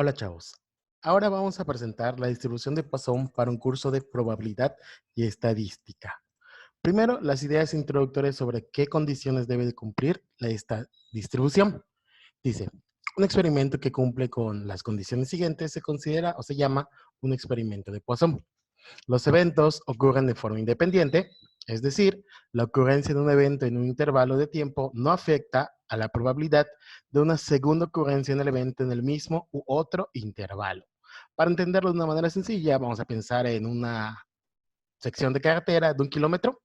Hola chavos, ahora vamos a presentar la distribución de Poisson para un curso de probabilidad y estadística. Primero, las ideas introductorias sobre qué condiciones debe de cumplir esta distribución. Dice, un experimento que cumple con las condiciones siguientes se considera o se llama un experimento de Poisson. Los eventos ocurren de forma independiente, es decir, la ocurrencia de un evento en un intervalo de tiempo no afecta a la probabilidad de una segunda ocurrencia en el evento en el mismo u otro intervalo. Para entenderlo de una manera sencilla, vamos a pensar en una sección de carretera de 1 kilómetro.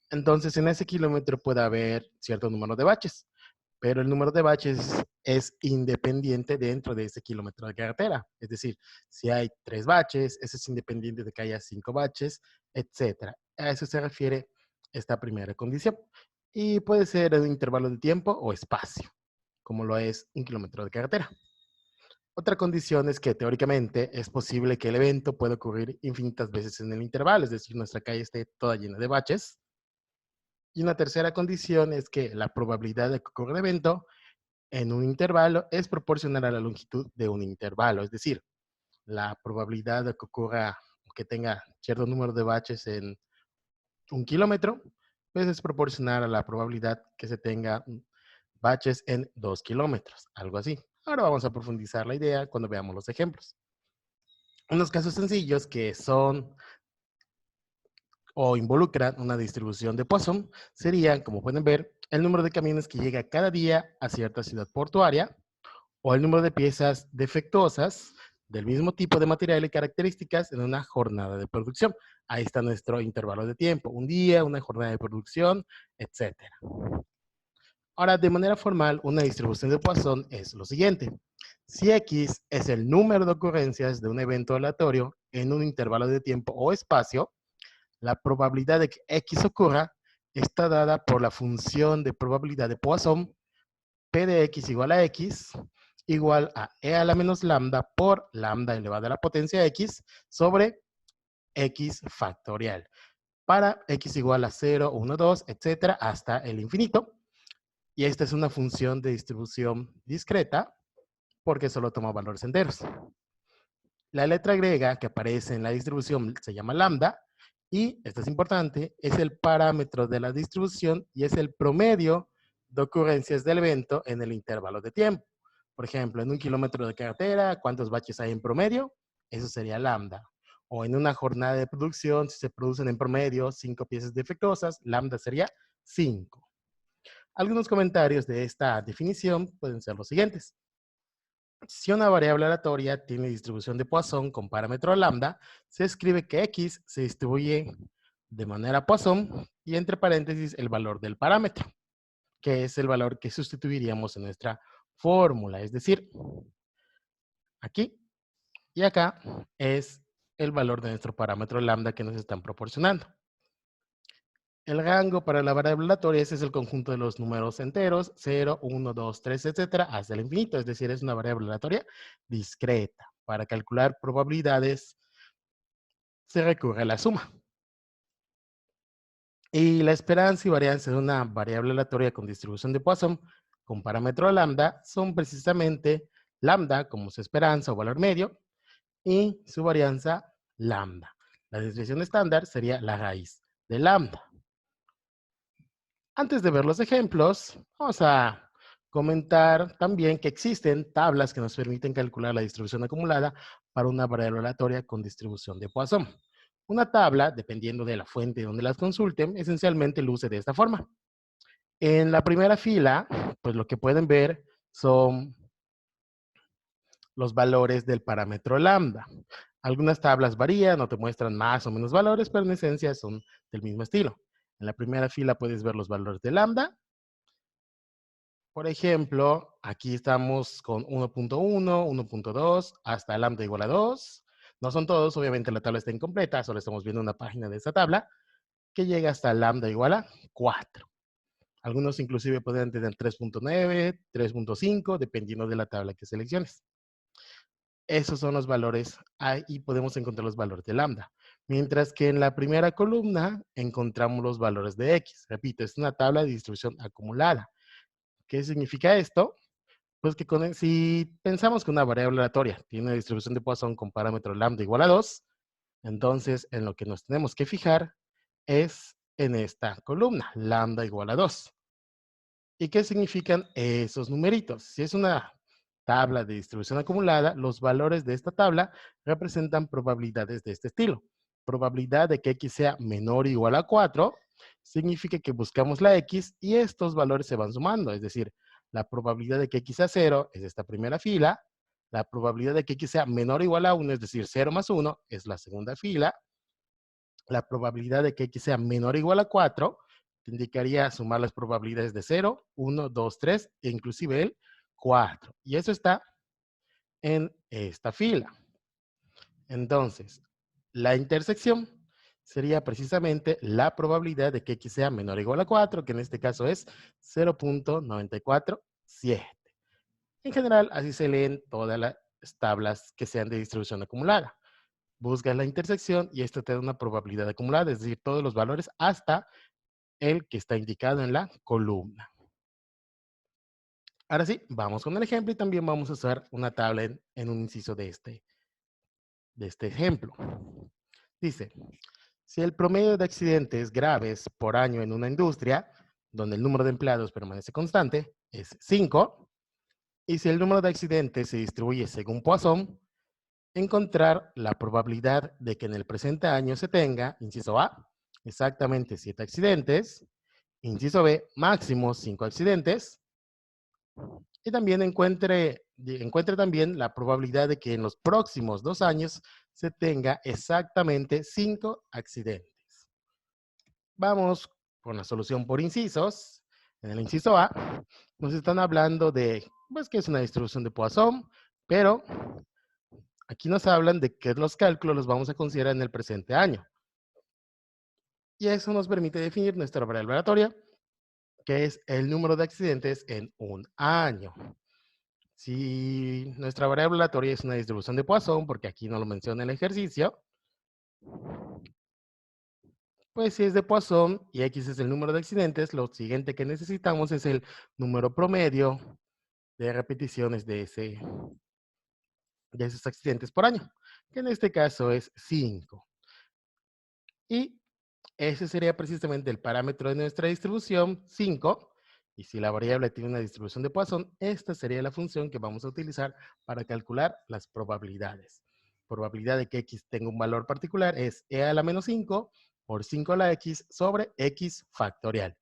Entonces, en ese kilómetro puede haber cierto número de baches, pero el número de baches es independiente dentro de ese kilómetro de carretera. Es decir, si hay 3 baches, ese es independiente de que haya 5 baches, etcétera. A eso se refiere esta primera condición. Y puede ser en un intervalo de tiempo o espacio, como lo es 1 kilómetro de carretera. Otra condición es que teóricamente es posible que el evento pueda ocurrir infinitas veces en el intervalo, es decir, nuestra calle esté toda llena de baches. Y una tercera condición es que la probabilidad de que ocurra el evento en un intervalo es proporcional a la longitud de un intervalo. Es decir, la probabilidad de que ocurra, que tenga cierto número de baches en 1 kilómetro, pues es proporcional a la probabilidad que se tenga baches en 2 kilómetros, algo así. Ahora vamos a profundizar la idea cuando veamos los ejemplos. Unos casos sencillos que son o involucran una distribución de Poisson serían, como pueden ver, el número de camiones que llega cada día a cierta ciudad portuaria, o el número de piezas defectuosas del mismo tipo de material y características en una jornada de producción. Ahí está nuestro intervalo de tiempo, un día, una jornada de producción, etcétera. Ahora, de manera formal, una distribución de Poisson es lo siguiente. Si X es el número de ocurrencias de un evento aleatorio en un intervalo de tiempo o espacio, la probabilidad de que X ocurra está dada por la función de probabilidad de Poisson, P de X igual a X, igual a E a la menos lambda por lambda elevada a la potencia X sobre X factorial. Para X igual a 0, 1, 2, etcétera, hasta el infinito. Y esta es una función de distribución discreta porque solo toma valores enteros. La letra griega que aparece en la distribución se llama lambda y, esto es importante, es el parámetro de la distribución y es el promedio de ocurrencias del evento en el intervalo de tiempo. Por ejemplo, en 1 kilómetro de carretera, ¿cuántos baches hay en promedio? Eso sería lambda. O en una jornada de producción, si se producen en promedio 5 piezas defectuosas, lambda sería 5. Algunos comentarios de esta definición pueden ser los siguientes. Si una variable aleatoria tiene distribución de Poisson con parámetro lambda, se escribe que X se distribuye de manera Poisson y entre paréntesis el valor del parámetro, que es el valor que sustituiríamos en nuestra fórmula. Es decir, aquí y acá es el valor de nuestro parámetro lambda que nos están proporcionando. El rango para la variable aleatoria es el conjunto de los números enteros, 0, 1, 2, 3, etcétera, hasta el infinito. Es decir, es una variable aleatoria discreta. Para calcular probabilidades se recurre a la suma. Y la esperanza y varianza de una variable aleatoria con distribución de Poisson con parámetro lambda son precisamente lambda como su esperanza o valor medio y su varianza lambda. La desviación estándar sería la raíz de lambda. Antes de ver los ejemplos, vamos a comentar también que existen tablas que nos permiten calcular la distribución acumulada para una variable aleatoria con distribución de Poisson. Una tabla, dependiendo de la fuente donde las consulten, esencialmente luce de esta forma. En la primera fila, pues lo que pueden ver son los valores del parámetro lambda. Algunas tablas varían o te muestran más o menos valores, pero en esencia son del mismo estilo. En la primera fila puedes ver los valores de lambda. Por ejemplo, aquí estamos con 1.1, 1.2, hasta lambda igual a 2. No son todos, obviamente la tabla está incompleta, solo estamos viendo una página de esta tabla, que llega hasta lambda igual a 4. Algunos inclusive pueden tener 3.9, 3.5, dependiendo de la tabla que selecciones. Esos son los valores, ahí podemos encontrar los valores de lambda. Mientras que en la primera columna encontramos los valores de X. Repito, es una tabla de distribución acumulada. ¿Qué significa esto? Pues que si pensamos que una variable aleatoria tiene una distribución de Poisson con parámetro lambda igual a 2, entonces en lo que nos tenemos que fijar es en esta columna, lambda igual a 2. ¿Y qué significan esos numeritos? Si es una tabla de distribución acumulada, los valores de esta tabla representan probabilidades de este estilo. Probabilidad de que x sea menor o igual a 4 significa que buscamos la x y estos valores se van sumando. Es decir, la probabilidad de que x sea 0 es esta primera fila. La probabilidad de que x sea menor o igual a 1, es decir, 0 más 1, es la segunda fila. La probabilidad de que x sea menor o igual a 4 te indicaría sumar las probabilidades de 0, 1, 2, 3 e inclusive el 4. Y eso está en esta fila. Entonces, la intersección sería precisamente la probabilidad de que x sea menor o igual a 4, que en este caso es 0.947. En general, así se leen todas las tablas que sean de distribución acumulada. Buscas la intersección y esto te da una probabilidad acumulada, es decir, todos los valores hasta el que está indicado en la columna. Ahora sí, vamos con el ejemplo y también vamos a usar una tabla en un inciso de este ejemplo. Dice, si el promedio de accidentes graves por año en una industria, donde el número de empleados permanece constante, es 5, y si el número de accidentes se distribuye según Poisson, encontrar la probabilidad de que en el presente año se tenga, inciso A, exactamente 7 accidentes, inciso B, máximo 5 accidentes, y también encuentre también la probabilidad de que en los próximos 2 años se tenga exactamente 5 accidentes. Vamos con la solución por incisos. En el inciso A nos están hablando de, pues, que es una distribución de Poisson, pero aquí nos hablan de que los cálculos los vamos a considerar en el presente año. Y eso nos permite definir nuestra variable aleatoria, que es el número de accidentes en un año. Si nuestra variable aleatoria es una distribución de Poisson, porque aquí no lo menciona el ejercicio, pues si es de Poisson y X es el número de accidentes, lo siguiente que necesitamos es el número promedio de repeticiones de esos accidentes por año, que en este caso es 5. Y ese sería precisamente el parámetro de nuestra distribución, 5. Y si la variable tiene una distribución de Poisson, esta sería la función que vamos a utilizar para calcular las probabilidades. Probabilidad de que x tenga un valor particular es e a la menos 5 por 5 a la x sobre x factorial.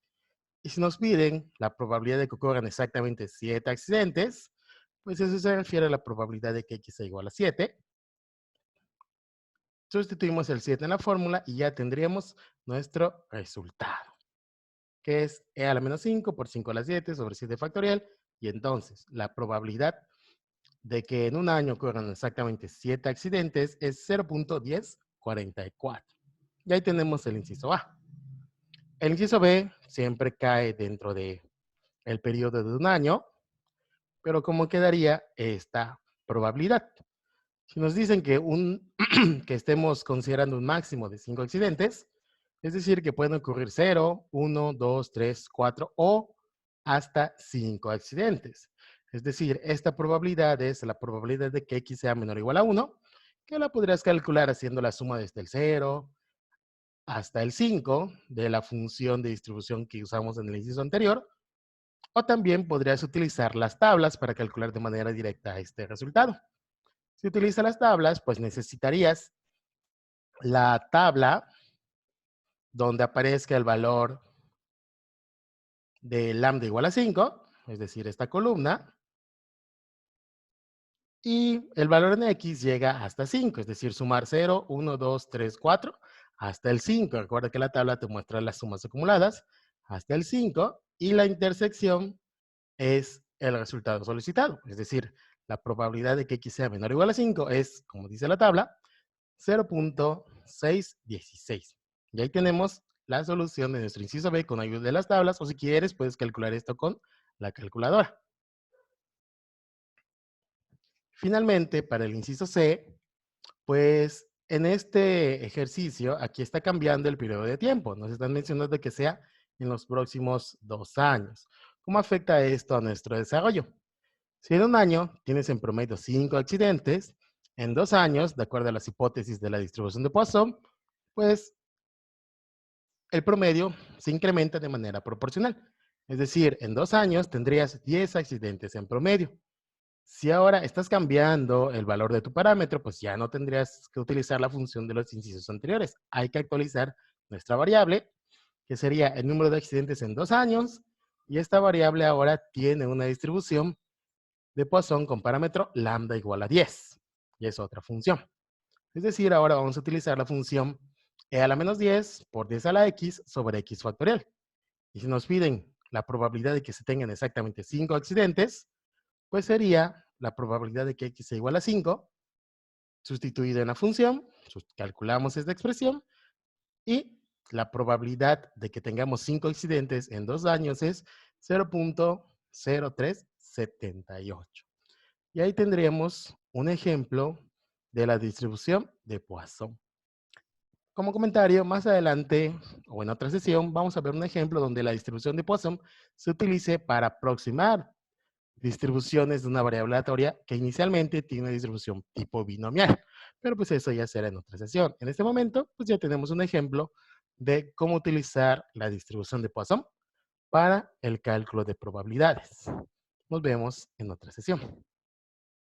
Y si nos piden la probabilidad de que ocurran exactamente 7 accidentes, pues eso se refiere a la probabilidad de que x sea igual a 7. Sustituimos el 7 en la fórmula y ya tendríamos nuestro resultado, que es e a la menos 5 por 5 a la 7 sobre 7 factorial. Y entonces la probabilidad de que en un año ocurran exactamente 7 accidentes es 0.1044. Y ahí tenemos el inciso A. El inciso B siempre cae dentro del periodo de un año, pero ¿cómo quedaría esta probabilidad? Si nos dicen que, que estemos considerando un máximo de 5 accidentes, es decir, que pueden ocurrir 0, 1, 2, 3, 4 o hasta 5 accidentes. Es decir, esta probabilidad es la probabilidad de que x sea menor o igual a 1, que la podrías calcular haciendo la suma desde el 0 hasta el 5 de la función de distribución que usamos en el inciso anterior, o también podrías utilizar las tablas para calcular de manera directa este resultado. Si utilizas las tablas, pues necesitarías la tabla donde aparezca el valor de lambda igual a 5, es decir, esta columna, y el valor en x llega hasta 5, es decir, sumar 0, 1, 2, 3, 4, hasta el 5. Recuerda que la tabla te muestra las sumas acumuladas hasta el 5, y la intersección es el resultado solicitado, es decir, la probabilidad de que x sea menor o igual a 5 es, como dice la tabla, 0.616. Y ahí tenemos la solución de nuestro inciso B con ayuda de las tablas, o si quieres puedes calcular esto con la calculadora. Finalmente, para el inciso C, pues en este ejercicio aquí está cambiando el periodo de tiempo. Nos están mencionando que sea en los próximos 2 años. ¿Cómo afecta esto a nuestro desarrollo? Si en un año tienes en promedio 5 accidentes, en 2 años, de acuerdo a las hipótesis de la distribución de Poisson, pues el promedio se incrementa de manera proporcional. Es decir, en 2 años tendrías 10 accidentes en promedio. Si ahora estás cambiando el valor de tu parámetro, pues ya no tendrías que utilizar la función de los incisos anteriores. Hay que actualizar nuestra variable, que sería el número de accidentes en 2 años, y esta variable ahora tiene una distribución de Poisson con parámetro lambda igual a 10, y es otra función. Es decir, ahora vamos a utilizar la función e a la menos 10 por 10 a la x sobre x factorial. Y si nos piden la probabilidad de que se tengan exactamente 5 accidentes, pues sería la probabilidad de que x sea igual a 5, sustituido en la función, calculamos esta expresión, y la probabilidad de que tengamos 5 accidentes en 2 años es 0.0378. Y ahí tendríamos un ejemplo de la distribución de Poisson. Como comentario, más adelante o en otra sesión vamos a ver un ejemplo donde la distribución de Poisson se utilice para aproximar distribuciones de una variable aleatoria que inicialmente tiene una distribución tipo binomial. Pero pues eso ya será en otra sesión. En este momento, pues ya tenemos un ejemplo de cómo utilizar la distribución de Poisson para el cálculo de probabilidades. Nos vemos en otra sesión.